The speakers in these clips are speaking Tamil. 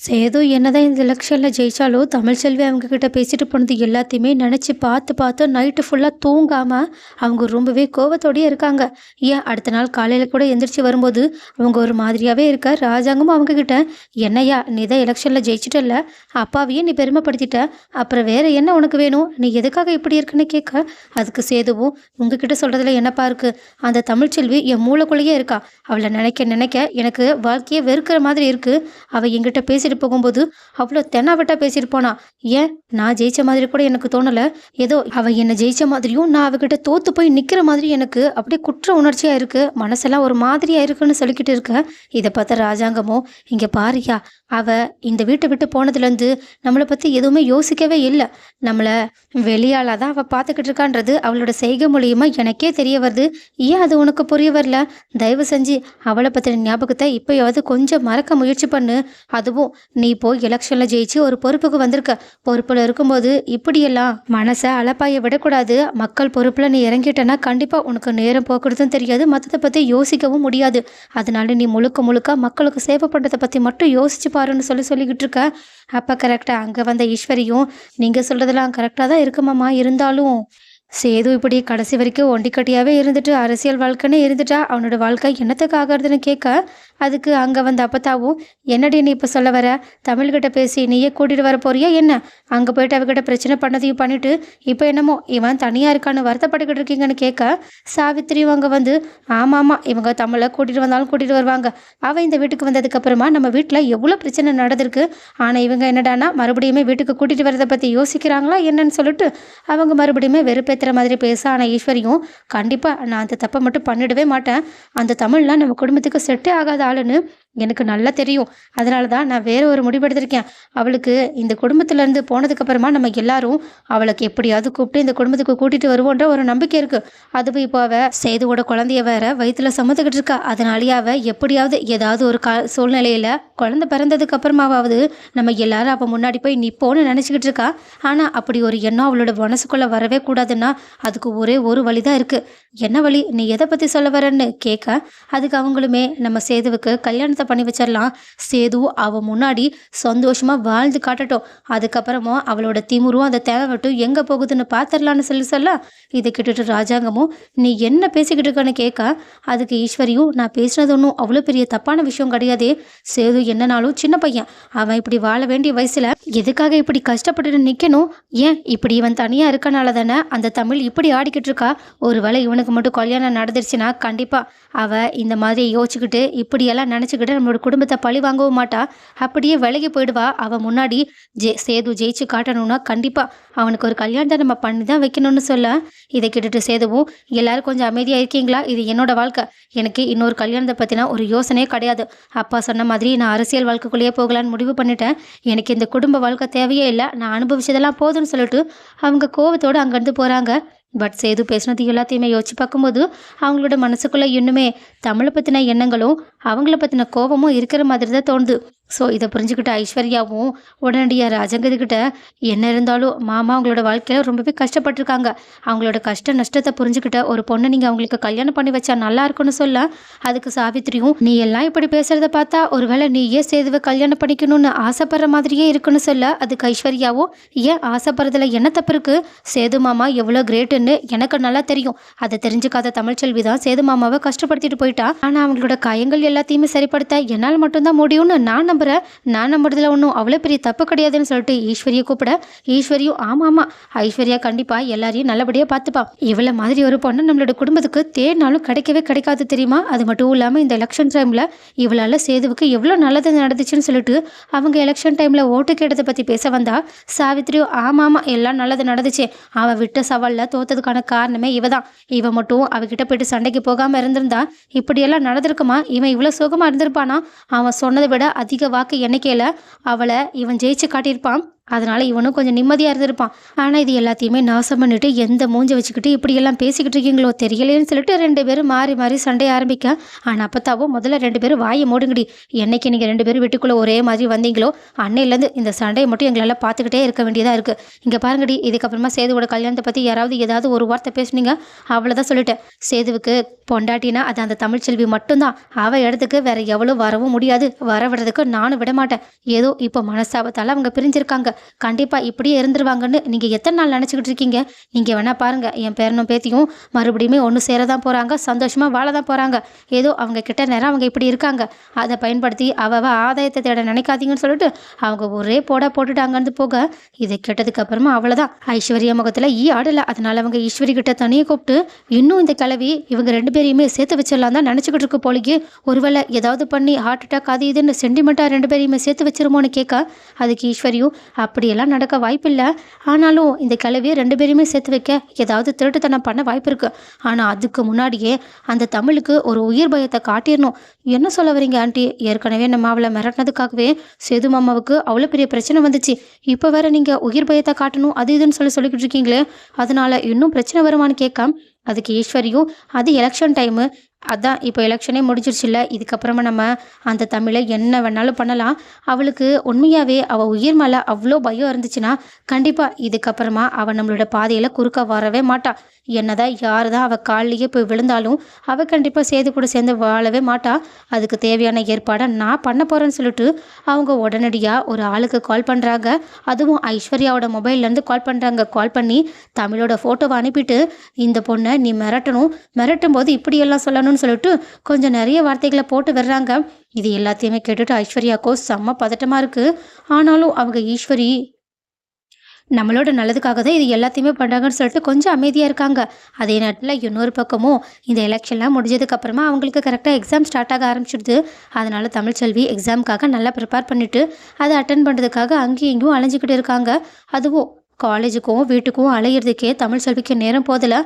சேது என்னதான் இந்த எலெக்ஷனில் ஜெயிச்சாலும் தமிழ்ச்செல்வி அவங்க கிட்ட பேசிட்டு போனது எல்லாத்தையுமே நினச்சி பார்த்து பார்த்து நைட்டு ஃபுல்லாக தூங்காமல் அவங்க ரொம்பவே கோவத்தோடயே இருக்காங்க. ஏன் அடுத்த நாள் காலையில் கூட எந்திரிச்சு வரும்போது அவங்க ஒரு மாதிரியாகவே இருக்க. ராஜாங்கமும் அவங்க கிட்ட, என்னையா நீ தான் எலெக்ஷனில் ஜெயிச்சிட்டல்ல, அப்பாவையே நீ பெருமைப்படுத்திட்ட, அப்புறம் வேற என்ன உனக்கு வேணும், நீ எதுக்காக இப்படி இருக்குன்னு கேட்க. அதுக்கு சேதுவும், உங்ககிட்ட சொல்கிறதுல என்னப்பா இருக்குது, அந்த தமிழ்ச்செல்வி என் மூளைக்குள்ளேயே இருக்கா, அவளை நினைக்க நினைக்க எனக்கு வாழ்க்கையே வெறுக்கிற மாதிரி இருக்குது. அவள் எங்கிட்ட பேசிட்டு போகும்போது அவ்வளோ தென்னாவட்டா பேசிட்டு போனா. ஏன் நான் ஜெயிச்ச மாதிரி கூட எனக்கு தோணலை, ஏதோ அவள் என்னை ஜெயிச்ச மாதிரியும் நான் அவகிட்ட தோத்து போய் நிற்கிற மாதிரி எனக்கு அப்படியே குற்ற உணர்ச்சியாக இருக்குது, மனசெல்லாம் ஒரு மாதிரியாக இருக்குன்னு சொல்லிக்கிட்டு இருக்க. இதை பார்த்த ராஜாங்கமோ, இங்கே பாரியா, அவள் இந்த வீட்டை விட்டு போனதுலேருந்து நம்மளை பற்றி எதுவுமே யோசிக்கவே இல்லை, நம்மளை வெளியால் தான் அவள் பார்த்துக்கிட்டு இருக்கான்றது அவளோட செய்கை மூலியமாக எனக்கே தெரிய வருது. ஏன் அது உனக்கு புரிய வரல? தயவு செஞ்சு அவளை பற்றின ஞாபகத்தை இப்போயாவது கொஞ்சம் மறக்க முயற்சி பண்ணு. அதுவும் நீ போய் எலெக்ஷனில் ஜெயிச்சு ஒரு பொறுப்புக்கு வந்திருக்க, பொறுப்பில் இருக்கும்போது இப்படியெல்லாம் மனசை அலப்பாய விடக்கூடாது. மக்கள் பொறுப்பில் நீ இறங்கிட்டனா கண்டிப்பாக உனக்கு நேரம் போக்குறதும் தெரியாது, மற்றதை பற்றி யோசிக்கவும் முடியாது. அதனால நீ முழுக்க முழுக்க மக்களுக்கு சேவை பண்ணுறதை பற்றி மட்டும் யோசிச்சு பாருன்னு சொல்லிக்கிட்டு இருக்க. அப்போ கரெக்டாக அங்கே வந்த ஈஸ்வரியும், நீங்கள் சொல்கிறதெல்லாம் கரெக்டாக தான் இருக்குமாம்மா, இருந்தாலும் சேது இப்படி கடைசி வரைக்கும் ஒண்டிக்கட்டியாகவே இருந்துட்டு அரசியல் வாழ்க்கைன்னு இருந்துட்டா அவனோட வாழ்க்கை என்னத்துக்கு ஆகிறதுன்னு கேட்க. அதுக்கு அங்கே வந்த அப்பத்தாவும், என்னடி நீ இப்போ சொல்ல வர, தமிழ்கிட்ட பேசி நீயே கூட்டிகிட்டு வர போறியா என்ன? அங்கே போயிட்டு அவகிட்ட பிரச்சனை பண்ணதையும் பண்ணிவிட்டு இப்போ என்னமோ இவன் தனியாக இருக்கான்னு வருத்தப்பட்டுக்கிட்டு இருக்கீங்கன்னு கேட்க. சாவித்திரியும் அங்கே வந்து, ஆமாம் இவங்க தமிழை கூட்டிகிட்டு வந்தாலும் கூட்டிகிட்டு வருவாங்க, அவள் இந்த வீட்டுக்கு வந்ததுக்கப்புறமா நம்ம வீட்டில் எவ்வளோ பிரச்சனை நடந்திருக்கு, ஆனால் இவங்க என்னடானா மறுபடியுமே வீட்டுக்கு கூட்டிகிட்டு வரதை பற்றி யோசிக்கிறாங்களா என்னன்னு சொல்லிட்டு அவங்க மறுபடியுமே வெறுப்பேற்ற மாதிரி பேச. ஆனால் ஈஸ்வரியும், கண்டிப்பாக நான் அந்த தப்பை மட்டும் பண்ணிடவே மாட்டேன், அந்த தமிழ்லாம் நம்ம குடும்பத்துக்கு செட்டே ஆகாத ஆளுன்னு எனக்கு நல்லா தெரியும், அதனால தான் நான் வேற ஒரு முடிவெடுத்திருக்கேன். அவளுக்கு இந்த குடும்பத்திலேருந்து போனதுக்கப்புறமா நம்ம எல்லாரும் அவளுக்கு எப்படியாவது கூப்பிட்டு இந்த குடும்பத்துக்கு கூட்டிகிட்டு வருவோன்ற ஒரு நம்பிக்கை இருக்குது. அதுவும் இப்போ அவள் சேதுவோட குழந்தைய வேற வயிற்றுல சுமந்துக்கிட்டு இருக்கா. அதனாலேயே அவள் எப்படியாவது ஏதாவது ஒரு சூழ்நிலையில் குழந்தை பிறந்ததுக்கு அப்புறமாவது நம்ம எல்லாரும் அவள் முன்னாடி போய் நிற்போன்னு நினச்சிக்கிட்டு இருக்கா. ஆனால் அப்படி ஒரு எண்ணம் அவளோட மனசுக்குள்ளே வரவே கூடாதுன்னா அதுக்கு ஒரே ஒரு வழி தான் இருக்குது. என்ன வழி, நீ எதை பற்றி சொல்ல வரன்னு கேட்க. அதுக்கு அவங்களுமே, நம்ம சேதுவுக்கு கல்யாணத்தை பண்ணி வச்சிடலாம், சேது அவள் முன்னாடி சந்தோஷமாக வாழ்ந்து காட்டட்டும், அதுக்கப்புறமா அவளோட திமுறும் அந்த தேவைட்டும் எங்கே போகுதுன்னு பார்த்துடலான்னு சொல்ல. இதை கேட்டுட்டு ராஜாங்கமும், நீ என்ன பேசிக்கிட்டு இருக்கன்னு கேட்க. அதுக்கு ஈஸ்வரியும், நான் பேசினது ஒன்றும் அவ்வளோ பெரிய தப்பான விஷயம் கிடையாதே, சேது என்னன்னாலும் சின்ன பையன், அவன் இப்படி வாழ வேண்டிய வயசில் எதுக்காக இப்படி கஷ்டப்பட்டு நிற்கணும்? ஏன் இப்படி இவன் தனியாக இருக்கனால தானே அந்த தமிழ் இப்படி ஆடிக்கிட்டு இருக்கா. ஒருவேளை இவனுக்கு மட்டும் கல்யாணம் நடந்துருச்சுன்னா கண்டிப்பாக அவள் இந்த மாதிரி யோசிச்சுக்கிட்டு இப்படியெல்லாம் நினச்சிக்கிட்டு நம்மளோட குடும்பத்தை பழி வாங்கவும் மாட்டா, அப்படியே விலகி போயிடுவா. அவன் முன்னாடி சேது ஜெயிச்சு காட்டணும்னா கண்டிப்பாக அவனுக்கு ஒரு கல்யாணத்தை நம்ம பண்ணி தான் வைக்கணும்னு சொல்ல. இதை கேட்டுட்டு சேதுவும், எல்லாரும் கொஞ்சம் அமைதியாக இருக்கீங்களா, இது என்னோட வாழ்க்கை, எனக்கு இன்னொரு கல்யாணத்தை பற்றினா ஒரு யோசனையே கிடையாது, அப்பா சொன்ன மாதிரி நான் அரசியல் வாழ்க்கைக்குள்ளேயே போகலான்னு முடிவு பண்ணிட்டேன், எனக்கு இந்த குடும்ப வாழ்க்கை தேவையே இல்லை, நான் அனுபவிச்சதெல்லாம் போதும்னு சொல்லிட்டு அவங்க கோவத்தோடு அங்கேருந்து போகிறாங்க. பட் சேது பேசினது எல்லாத்தையுமே யோசிச்சு பார்க்கும்போது அவங்களோட மனசுக்குள்ளே இன்னுமே தமிழை பற்றின எண்ணங்களும் அவங்கள பற்றின கோபமும் இருக்கிற மாதிரி தான் தோணுது. ஸோ இதை புரிஞ்சுக்கிட்ட ஐஸ்வர்யாவும் உடனடியாக ராஜங்கதுக்கிட்ட, என்ன இருந்தாலும் மாமா அவங்களோட வாழ்க்கையில் ரொம்பவே கஷ்டப்பட்டிருக்காங்க, அவங்களோட கஷ்ட நஷ்டத்தை புரிஞ்சுக்கிட்ட ஒரு பொண்ணை நீங்கள் அவங்களுக்கு கல்யாணம் பண்ணி வச்சா நல்லா இருக்குன்னு சொல்ல. அதுக்கு சாவித்திரியும், நீ எல்லாம் இப்படி பேசுகிறத பார்த்தா ஒருவேளை நீயே சேதுவை கல்யாணம் பண்ணிக்கணும்னு ஆசைப்படுற மாதிரியே இருக்குன்னு சொல்ல. அதுக்கு ஐஸ்வர்யாவும், ஏன் ஆசைப்படுறதுல என்ன தப்பு இருக்குது, சேது மாமா எவ்வளோ கிரேட்டுன்னு எனக்கு நல்லா தெரியும், அதை தெரிஞ்சுக்காத தமிழ்ச்செல்வி தான் சேது மாமாவை கஷ்டப்படுத்திட்டு போயிட்டா, ஆனால் அவங்களோட காயங்கள் எல்லாத்தையுமே சரிப்படுத்த என்னால் மட்டும்தான் முடியும்னு நான் நம்புறதுல ஒன்றும் அவ்வளோ பெரிய தப்பு கிடையாதுன்னு சொல்லிட்டு ஈஸ்வரியை கூப்பிட. ஈஸ்வரியும், ஆமாம் ஐஸ்வர்யா கண்டிப்பாக எல்லாரையும் நல்லபடியாக பார்த்துப்பா, இவ்வளோ மாதிரி ஒரு பொண்ணு நம்மளோட குடும்பத்துக்கு தேடினாலும் கிடைக்கவே கிடைக்காது தெரியுமா, அது மட்டும் இல்லாமல் இந்த எலெக்ஷன் டைமில் இவளால் சேதுவுக்கு எவ்வளோ நல்லது நடந்துச்சுன்னு சொல்லிட்டு அவங்க எலெக்ஷன் டைமில் ஓட்டு கேட்டதை பற்றி பேச வந்தா. சாவித்திரியும், ஆமாம் எல்லாம் நல்லது நடந்துச்சு, அவள் விட்ட சவாலில் தோத்ததுக்கான காரணமே இவ தான், இவன் மட்டும் அவகிட்ட போயிட்டு சண்டைக்கு போகாமல் இருந்திருந்தா இப்படியெல்லாம் நடந்திருக்குமா, இவன் இவ்வளோ சுகமாக இருந்திருப்பானா, அவன் சொன்னதை விட அதிக வாக்கு எண்ணிக்கையில் அவளை இவன் ஜெயிச்சு காட்டியிருப்பான். அதனால இவனும் கொஞ்சம் நிம்மதியாக இருந்திருப்பான். ஆனால் இது எல்லாத்தையுமே நாசம் பண்ணிட்டு எந்த மூஞ்ச வச்சுக்கிட்டு இப்படியெல்லாம் பேசிக்கிட்டு இருக்கீங்களோ தெரியலேன்னு சொல்லிட்டு 2 பேரும் மாறி மாறி சண்டைய ஆரம்பிக்க. ஆனால் அப்பத்தாவோ முதல்ல 2 பேரும் வாயை மூடுங்கடி. என்னைக்கு நீங்கள் 2 பேரும் வீட்டுக்குள்ளே ஒரே மாதிரி வந்தீங்களோ அன்னையிலேருந்து இந்த சண்டையை மட்டும் எங்களால் பார்த்துக்கிட்டே இருக்க வேண்டியதாக இருக்குது. இங்கே பாருங்கடி, இதுக்கப்புறமா சேதுவோட கல்யாணத்தை பற்றி யாராவது ஏதாவது ஒரு வார்த்தை பேசுனீங்க அவ்வளோதான் சொல்லிட்டேன். சேதுவுக்கு பொண்டாட்டினா அது அந்த தமிழ்ச்செல்வி மட்டும்தான். அவள் இடத்துக்கு வேற எவ்வளோ வரவும் முடியாது, வர விடுறதுக்கு நானும் விட மாட்டேன். ஏதோ இப்போ மனஸ்தாபத்தால் அவங்க பிரிஞ்சிருக்காங்க. கண்டிப்பாக இப்படியே இருந்துருவாங்கன்னு நீங்கள் எத்தனை நாள் நினச்சிக்கிட்டு இருக்கீங்க? நீங்கள் வேணா பாருங்கள், என் பேரனும் பேத்தியும் மறுபடியுமே ஒன்று சேர தான் போகிறாங்க, சந்தோஷமாக வாழ தான் போகிறாங்க. ஏதோ அவங்க கிட்ட நேரம் அவங்க இப்படி இருக்காங்க, அதை பயன்படுத்தி அவ ஆதாயத்தை தேட நினைக்காதீங்கன்னு சொல்லிட்டு அவங்க ஒரே போட்டுட்டாங்கன்னு போக. இதை கேட்டதுக்கு அப்புறமா அவ்வளோதான், ஐஸ்வர்யா முகத்தில் ஆடலை. அதனால அவங்க ஈஸ்வரி கிட்ட தனியை கூப்பிட்டு, இன்னும் இந்த கிளவி இவங்க 2 பேரையுமே சேர்த்து வச்சிடலாம் தான் நினச்சிக்கிட்டு இருக்கு போலிக்கு. ஒருவேளை ஏதாவது பண்ணி ஹார்ட் அட்டாக் அது இதுன்னு சென்டிமெண்ட்டாக 2 பேரையுமே சேர்த்து வச்சிருமோன்னு கேட்க. அதுக்கு ஈஸ்வரியும், அப்படியெல்லாம் நடக்க வாய்ப்பில்லை. ஆனாலும் இந்த கிளவியை 2 பேரையுமே சேர்த்து வைக்க ஏதாவது திருட்டுத்தனம் பண்ண வாய்ப்பு இருக்குது. ஆனால் அதுக்கு முன்னாடியே அந்த தமிழுக்கு ஒரு உயிர் பயத்தை காட்டிடணும். என்ன சொல்ல வரீங்க ஆண்டி? ஏற்கனவே நம்ம அவளை மிரட்டினதுக்காகவே சேது மாமாவுக்கு அவ்வளோ பெரிய பிரச்சனை வந்துச்சு. இப்போ வேற நீங்கள் உயிர் பயத்தை காட்டணும் அது இதுன்னு சொல்லிக்கிட்டு இருக்கீங்களே, அதனால இன்னும் பிரச்சனை வருமானு கேட்க. அதுக்கு ஈஸ்வரியும், அது எலெக்ஷன் டைமு, அதான் இப்போ எலெக்ஷனே முடிஞ்சிருச்சுல்ல, இதுக்கப்புறமா நம்ம அந்த தமிழை என்ன வேணாலும் பண்ணலாம். அவளுக்கு உண்மையாகவே அவள் உயிர் மேலே அவ்வளோ பயம் இருந்துச்சுன்னா கண்டிப்பாக இதுக்கப்புறமா அவள் நம்மளோட பாதையில் குறுக்க வரவே மாட்டாள். என்னதான் யார் தான் அவள் காலிலேயே போய் விழுந்தாலும் அவள் கண்டிப்பாக சேது கூட சேர்ந்து வாழவே மாட்டா. அதுக்கு தேவையான ஏற்பாடை நான் பண்ண போகிறேன்னு சொல்லிட்டு அவங்க உடனடியாக ஒரு ஆளுக்கு கால் பண்ணுறாங்க. அதுவும் ஐஸ்வர்யாவோட மொபைல்லேருந்து கால் பண்ணுறாங்க. கால் பண்ணி தமிழோட ஃபோட்டோவை அனுப்பிட்டு, இந்த பொண்ணை நீ மிரட்டும் போது இப்படியெல்லாம் சொல்லணும்னு சொல்லிட்டு கொஞ்சம் நிறைய வார்த்தைகளை போட்டு வர்றாங்க. இது எல்லாத்தையுமே கேட்டுட்டு ஐஸ்வர்யாக்கோ செம்ம பதட்டமாக இருக்குது. ஆனாலும் அவங்க ஈஸ்வரி நம்மளோட நல்லதுக்காக தான் இது எல்லாத்தையுமே பண்ணுறாங்கன்னு சொல்லிட்டு கொஞ்சம் அமைதியாக இருக்காங்க. அதே நேரத்தில் இன்னொரு பக்கமும் இந்த எலெக்ஷன்லாம் முடிஞ்சதுக்கப்புறமா அவங்களுக்கு கரெக்டாக எக்ஸாம் ஸ்டார்ட் ஆக ஆரம்பிச்சிடுது. அதனால் தமிழ்ச்செல்வி எக்ஸாமுக்காக நல்லா ப்ரிப்பேர் பண்ணிவிட்டு அதை அட்டன் பண்ணுறதுக்காக அங்கேயும் இங்கேயும் அலைஞ்சிக்கிட்டு இருக்காங்க. அதுவும் காலேஜுக்கும் வீட்டுக்கும் அலையிறதுக்கே தமிழ்ச்செல்விக்கு நேரம் போதில்.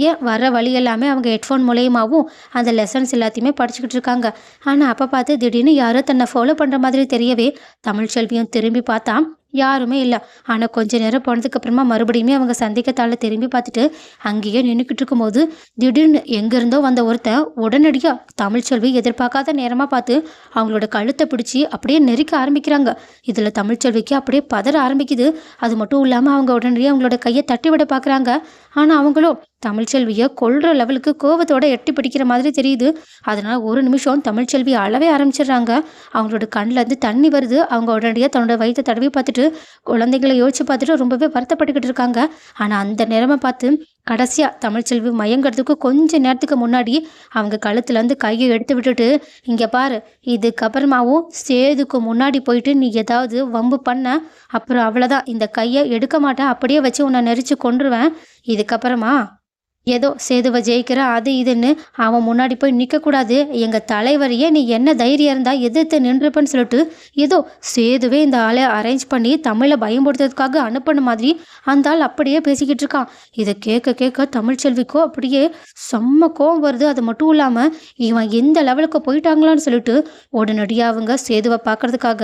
ஏன் வர வழி எல்லாமே அவங்க ஹெட்ஃபோன் மூலயமாவும் அந்த லெசன்ஸ் எல்லாத்தையுமே படிச்சுக்கிட்டு இருக்காங்க. ஆனால் அப்போ பார்த்து திடீர்னு யாரோ தன்னை ஃபாலோ பண்ணுற மாதிரி தெரியவே தமிழ்ச்செல்வியும் திரும்பி பார்த்தா யாருமே இல்லை. ஆனால் கொஞ்ச நேரம் போனதுக்கப்புறமா மறுபடியுமே அவங்க சந்திக்கத்தால் திரும்பி பார்த்துட்டு அங்கேயே நின்றுக்கிட்டு இருக்கும்போது திடீர்னு எங்கேருந்தோ வந்த ஒருத்தன் உடனடியாக தமிழ்ச்செல்வி எதிர்பார்க்காத நேரமாக பார்த்து அவங்களோட கழுத்தை பிடிச்சி அப்படியே நெருக்க ஆரம்பிக்கிறாங்க. இதில் தமிழ்ச்செல்விக்கு அப்படியே பதற ஆரம்பிக்குது. அது மட்டும் இல்லாமல் அவங்க உடனடியாக அவங்களோட கையை தட்டி விட பார்க்குறாங்க. ஆனால் அவங்களும் தமிழ்ச்செல்வியை கொல்ற லெவலுக்கு கோபத்தோட எட்டி பிடிக்கிற மாதிரி தெரியுது. அதனால் ஒரு நிமிஷம் தமிழ்ச்செல்வி அழவே ஆரம்பிச்சிடுறாங்க. அவங்களோட கண்ணிலேருந்து தண்ணி வருது. அவங்க உடனடியாக தன்னோட வயிற்றை தடவி பார்த்துட்டு குழந்தைங்களை யோசிச்சு பார்த்துட்டு ரொம்பவே வருத்தப்பட்டுக்கிட்டு இருக்காங்க. ஆனால் அந்த நேரமாக பார்த்து கடைசியாக தமிழ்ச்செல்வி மயங்கிறதுக்கு கொஞ்ச நேரத்துக்கு முன்னாடி அவங்க கழுத்துலேருந்து கையை எடுத்து விட்டுட்டு, இங்கே பாரு, இதுக்கப்புறமாவும் சேதுக்கு முன்னாடி போயிட்டு நீ ஏதாவது வம்பு பண்ண அப்புறம் அவ்வளோதான், இந்த கையை எடுக்க மாட்டேன், அப்படியே வச்சு உன்னை நெரிச்சு கொன்றுவேன். இதுக்கப்புறமா ஏதோ சேதுவை ஜெயிக்கிற அது இதுன்னு அவன் முன்னாடி போய் நிற்கக்கூடாது. எங்கள் தலைவரையே நீ என்ன தைரியம் இருந்தால் எதிர்த்து நின்றுப்பன்னு சொல்லிட்டு ஏதோ சேதுவே இந்த ஆளை அரேஞ்ச் பண்ணி தமிழை பயன்படுத்துறதுக்காக அனுப்பின மாதிரி அந்த ஆள் அப்படியே பேசிக்கிட்டு இருக்கான். இதை கேட்க கேட்க தமிழ்ச்செல்விக்கோ அப்படியே செம்ம கோவம் வருது. அது மட்டும் இல்லாமல் இவன் எந்த லெவலுக்கு போயிட்டாங்களான்னு சொல்லிட்டு உடனடியாக அவங்க சேதுவை பார்க்கறதுக்காக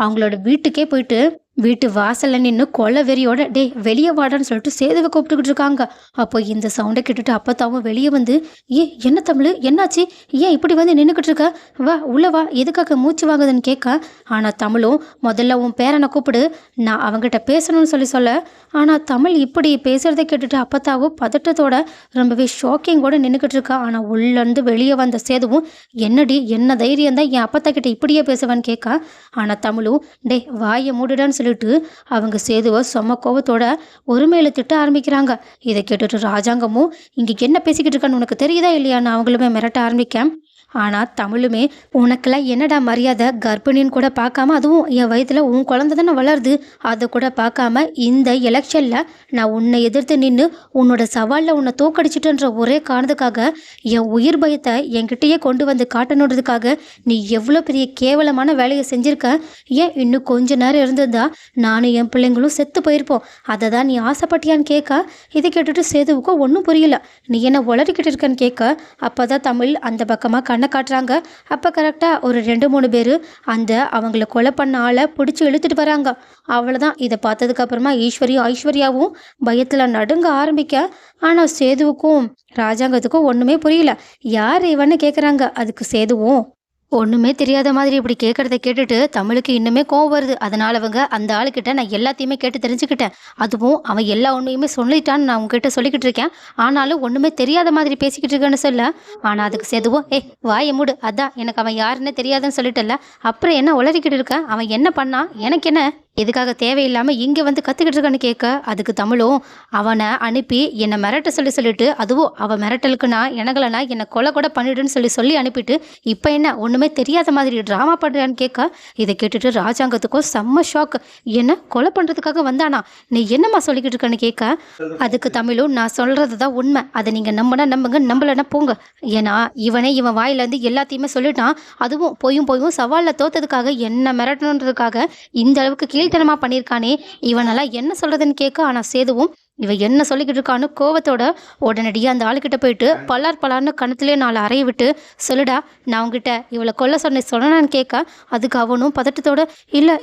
அவங்களோட வீட்டுக்கே போயிட்டு வீட்டு வாசல்ல நின்று கொலை வெறியோட டே வெளியே வாடான்னு சொல்லிட்டு சேதுவை கூப்பிட்டுக்கிட்டு இருக்காங்க. அப்போ இந்த சவுண்டை கேட்டுட்டு அப்பத்தாவும் வெளியே வந்து, என்ன தமிழ், என்னாச்சு, ஏன் இப்படி வந்து நின்றுக்கிட்டு இருக்க, வா உள்ள வா, எதுக்காக மூச்சு வாங்குதுன்னு கேட்க. ஆனால் தமிழும் முதல்ல உன் பேரனை கூப்பிடு, நான் அவங்ககிட்ட பேசணும்னு சொல்ல. ஆனால் தமிழ் இப்படி பேசுகிறத கேட்டுட்டு அப்பத்தாவும் பதட்டத்தோட ரொம்பவே ஷாக்கிங்கோட நின்றுக்கிட்டு இருக்கா. ஆனால் உள்ளேருந்து வெளியே வந்த சேதுவும், என்னடி என்ன தைரியம் தான் என் அப்பத்தா கிட்ட இப்படியே பேசுவான்னு கேட்க. ஆனால் தமிழும் டே வாயை மூடுடான்னு சொல்லிட்டு அவங்க சேதுவை செம்ம கோவத்தோட ஒருமையில திட்ட ஆரம்பிக்கிறாங்க. இதை கேட்டுட்டு ராஜாங்கமும் இங்கே என்ன பேசிக்கிட்டு இருக்கான்னு உனக்கு தெரியுதா இல்லையான்னு அவங்களுமே மிரட்ட ஆரம்பிக்க. ஆனால் தமிழுமே, உனக்கெல்லாம் என்னடா மரியாதை, கர்ப்பிணின்னு கூட பார்க்காம, அதுவும் என் வயிற்றுல உன் குழந்தை தானே வளருது, அதை கூட பார்க்காம இந்த எலெக்ஷனில் நான் உன்னை எதிர்த்து நின்று உன்னோட சவாலில் உன்னை தோக்கடிச்சிட்டுன்ற ஒரே காரணத்துக்காக என் உயிர் பயத்தை என்கிட்டயே கொண்டு வந்து காட்டணுன்றதுக்காக நீ எவ்வளோ பெரிய கேவலமான வேலையை செஞ்சுருக்க. ஏன் இன்னும் கொஞ்ச நேரம் இருந்திருந்தா நானும் என் பிள்ளைங்களும் செத்து போயிருப்போம், அதை தான் நீ ஆசைப்பட்டியான்னு கேட்க. இதை கேட்டுட்டு சேதுவுக்கும் ஒன்றும் புரியல. நீ என்ன உளறிக்கிட்டு இருக்கன்னு கேட்க. அப்போ தான் தமிழ் அந்த பக்கமாக கண்ணை காட்டுறாங்க. அப்போ கரெக்டாக ஒரு 2-3 பேர் அந்த அவங்கள கொலை பண்ண ஆளை பிடிச்சி இழுத்துட்டு வராங்க. அவ்வளோதான். இதை பார்த்ததுக்கப்புறமா ஐஸ்வர்யாவும் பயத்தில் நடுங்க ஆரம்பிக்க. ஆனால் சேதுவுக்கும் ராஜாங்கத்துக்கும் ஒன்றுமே புரியல. யார் இவன்னு கேட்குறாங்க. அதுக்கு சேதுவும் ஒண்ணுமே தெரியாத மாதிரி இப்படி கேட்கறத கேட்டுட்டு தமிழுக்கு இன்னுமே கோவம் வருது. அதனால அவங்க அந்த ஆளுகிட்ட நான் எல்லாத்தையுமே கேட்டு தெரிஞ்சுக்கிட்டேன். அதுவும் அவன் எல்லா உண்மையுமே சொல்லிட்டான்னு நான் உங்ககிட்ட சொல்லிக்கிட்டு இருக்கேன். ஆனாலும் ஒண்ணுமே தெரியாத மாதிரி பேசிக்கிட்டு இருக்கேன்னு சொல்ல. ஆனா அதுக்கு சேதுவும் வாயை மூடு, அதான் எனக்கு அவன் யாருன்னு தெரியாதுன்னு சொல்லிட்டல, அப்புறம் என்ன உளறிக்கிட்டு இருக்க, அவன் என்ன பண்ணான், எனக்கு என்ன, எதுக்காக தேவையில்லாம இங்க வந்து கத்துக்கிட்டு இருக்கான்னு கேட்க. அதுக்கு தமிழும் அவனை அனுப்பி என்னை மிரட்ட சொல்லிட்டு, அதுவும் அவன் மிரட்டலுக்கு நான் எனக்கலனா என்னை கொலை கூட பண்ணிடுன்னு சொல்லி அனுப்பிட்டு இப்போ என்ன ஒண்ணுமே தெரியாத மாதிரி ட்ராமா பண்றான்னு கேட்க. இதை கேட்டுட்டு ராஜாங்கத்துக்கும் செம்ம ஷாக். என்ன கொலை பண்றதுக்காக வந்தானா, நீ என்னம்மா சொல்லிக்கிட்டு இருக்கன்னு கேட்க. அதுக்கு தமிழும் நான் சொல்றது தான் உண்மை, அதை நீங்க நம்பினா நம்புங்க, நம்பலன்னா போங்க. ஏன்னா இவன் வாயில இருந்து எல்லாத்தையுமே சொல்லிட்டான். அதுவும் போயும் சவாலில் தோத்ததுக்காக என்ன மிரட்டணுன்றதுக்காக இந்த அளவுக்கு கீழ்த்தனமா பண்ணியிருக்கானே, இவனெல்லாம் என்ன சொல்றதுன்னு கேட்க. ஆனா சேதுவும் இவன் என்ன சொல்லிக்கிட்டு இருக்கான்னு கோவத்தோட உடனடியாக அந்த ஆளுக்கிட்ட போயிட்டு பலார்னு கணத்துலேயே 4 அறைய விட்டு, சொல்லுடா நான் உங்ககிட்ட இவளை கொல்ல சொன்னான்னு கேட்க. அதுக்கு அவனும் பதட்டத்தோட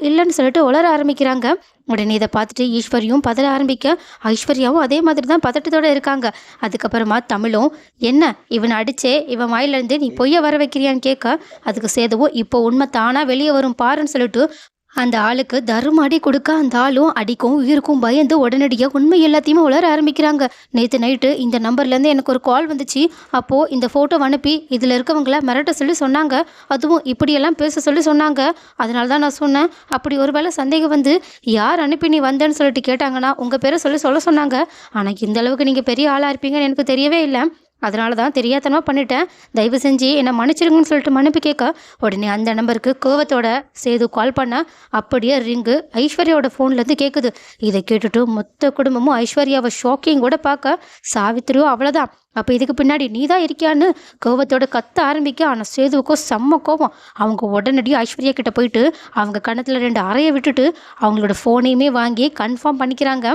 இல்லைன்னு சொல்லிட்டு உளர ஆரம்பிக்கிறாங்க. உடனே இதை பார்த்துட்டு ஈஸ்வரியும் பதற ஆரம்பிக்க. ஐஸ்வர்யாவும் அதே மாதிரி தான் பதட்டத்தோடு இருக்காங்க. அதுக்கப்புறமா தமிழும் என்ன இவனை அடிச்சே இவன் வாயிலிருந்து நீ பொய்ய வர வைக்கிறியான்னு கேட்க. அதுக்கு சேதுவும் இப்போ உண்மை தானாக வெளியே வரும் பாருன்னு சொல்லிட்டு அந்த ஆளுக்கு தருமாடி கொடுக்க. அந்த ஆளும் அடிக்கும் உயிருக்கும் பயந்து உடனடியாக உண்மை எல்லாத்தையுமே உளர ஆரம்பிக்கிறாங்க. நேற்று நைட்டு இந்த நம்பர்லேருந்து எனக்கு ஒரு கால் வந்துச்சு. அப்போது இந்த ஃபோட்டோ அனுப்பி இதில் இருக்கவங்கள மிரட்ட சொன்னாங்க. அதுவும் இப்படியெல்லாம் பேச சொன்னாங்க. அதனால தான் நான் சொன்னேன், அப்படி ஒரு வேளை சந்தேகம் வந்து யார் அனுப்பி நீ வந்தேன்னு சொல்லிட்டு கேட்டாங்கன்னா உங்கள் பேரை சொல்ல சொன்னாங்க. ஆனால் இந்த அளவுக்கு நீங்கள் பெரிய ஆளாக இருப்பீங்கன்னு எனக்கு தெரியவே இல்லை. அதனால தான் தெரியாதனமாக பண்ணிட்டேன். தயவு செஞ்சு என்னை மன்னிச்சிருங்கன்னு சொல்லிட்டு மன்னிப்பு கேட்க. உடனே அந்த நம்பருக்கு கோவத்தோட சேது கால் பண்ண. அப்படியே ரிங்கு ஐஸ்வர்யாவோட ஃபோன்லேருந்து கேட்குது. இதை கேட்டுட்டு மொத்த குடும்பமும் ஐஸ்வர்யாவை ஷாக்கிங் கூட பார்க்க. சாவித்திரியும் அவ்வளோதான். அப்போ இதுக்கு பின்னாடி நீ தான் இருக்கியான்னு கோவத்தோட கத்த ஆரம்பிக்க. ஆனால் சேதுவுக்கும் செம்ம கோவம். அவங்க உடனடியாக ஐஸ்வர்யா கிட்ட போயிட்டு அவங்க கணத்தில் 2 அறையை விட்டுட்டு அவங்களோட ஃபோனையுமே வாங்கி கன்ஃபார்ம் பண்ணிக்கிறாங்க.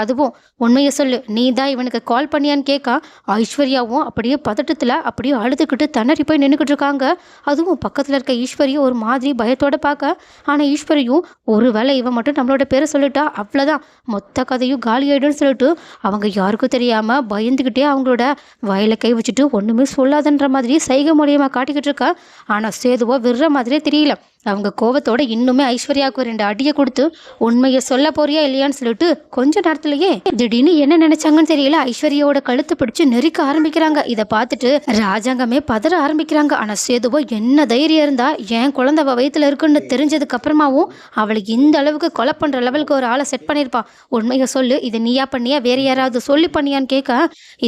அதுவும் உண்மையை சொல்லு, நீ தான் இவனுக்கு கால் பண்ணியான்னு கேட்க. ஐஸ்வர்யாவும் அப்படியே பதட்டத்தில் அப்படியே அழுதுகிட்டு திணறி போய் நின்றுக்கிட்டு இருக்காங்க. அதுவும் பக்கத்தில் இருக்க ஈஸ்வரியும் ஒரு மாதிரி பயத்தோடு பார்க்க. ஆனால் ஈஸ்வரியும் ஒரு வேளை இவன் மட்டும் நம்மளோட பேரை சொல்லிட்டா அவ்வளோதான், மொத்த கதையும் காலி ஆகிடும்னு சொல்லிட்டு அவங்க யாருக்கும் தெரியாமல் பயந்துக்கிட்டே அவங்களோட வயலை கை வச்சுட்டு ஒன்றுமே சொல்லாதன்ற மாதிரி சைகை மூலியமாக காட்டிக்கிட்டு இருக்கா. ஆனால் சேதுவோ விடுற மாதிரியே தெரியல. அவங்க கோவத்தோட இன்னுமே ஐஸ்வர்யாவுக்கு 2 அடியை கொடுத்து உண்மையை சொல்ல போறியா இல்லையான்னு சொல்லிட்டு கொஞ்ச நேரத்திலேயே திடீர்னு என்ன நினைச்சாங்கன்னு தெரியல, ஐஸ்வர்யாவோட கழுத்து பிடிச்சு நெருக்க ஆரம்பிக்கிறாங்க. இதை பார்த்துட்டு ராஜாங்கமே பதற ஆரம்பிக்கிறாங்க. ஆனால் சேதுவோ என்ன தைரியம் இருந்தா என் குழந்தை வயிற்றுல இருக்குன்னு தெரிஞ்சதுக்கு அப்புறமாவும் அவளுக்கு இந்த அளவுக்கு கொலை பண்ற லெவலுக்கு ஒரு ஆளை செட் பண்ணியிருப்பான். உண்மையை சொல்லு, இதை நீயா பண்ணியா வேற யாராவது சொல்லி பண்ணியான்னு கேட்க.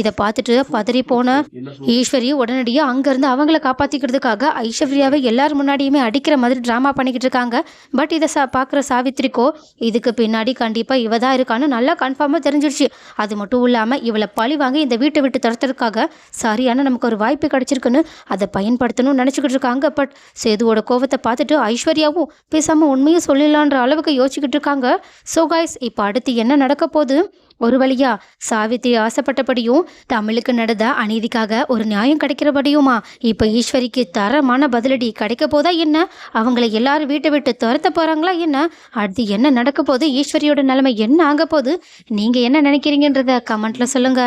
இதை பார்த்துட்டு பதறி போன ஈஸ்வரி உடனடியாக அங்கேருந்து அவங்கள காப்பாற்றிக்கிறதுக்காக ஐஸ்வர்யாவை எல்லாரும் முன்னாடியுமே அடிக்கிற மாதிரி ட்ராமா பண்ணிக்கிட்டு இருக்காங்க. பட் இதை பார்க்குற சாவித்திரிக்கோ இதுக்கு பின்னாடி கண்டிப்பாக இவ தான் இருக்கான்னு நல்லா கன்ஃபார்மாக தெரிஞ்சிடுச்சு. அது மட்டும் இல்லாமல் இவளை பழி வாங்கி இந்த வீட்டை விட்டு துரத்துறதுக்காக சரியான நமக்கு ஒரு வாய்ப்பு கிடைச்சிருக்குன்னு அதை பயன்படுத்தணும்னு நினச்சிக்கிட்டு இருக்காங்க. பட் சேதுவோட கோவத்தை பார்த்துட்டு ஐஸ்வர்யாவும் பேசாமல் உண்மையை சொல்லிடலான்ற அளவுக்கு யோசிச்சுக்கிட்டு இருக்காங்க. ஸோ கைஸ், இப்போ அடுத்து என்ன நடக்க போகுது? ஒரு வழியா சாவித்திரி ஆசைப்பட்டபடியும் தமிழுக்கு நடந்த அநீதிக்காக ஒரு நியாயம் கிடைக்கிறபடியுமா இப்போ ஈஸ்வரிக்கு தரமான பதிலடி கிடைக்க போதா என்ன? அவங்கள எல்லாரும் வீட்டை விட்டு துரத்த போறாங்களா என்ன? அடுத்து என்ன நடக்க போகுது? ஈஸ்வரியோட நிலைமை என்ன ஆக போகுது? நீங்க என்ன நினைக்கிறீங்கன்றத கமெண்ட்ல சொல்லுங்க.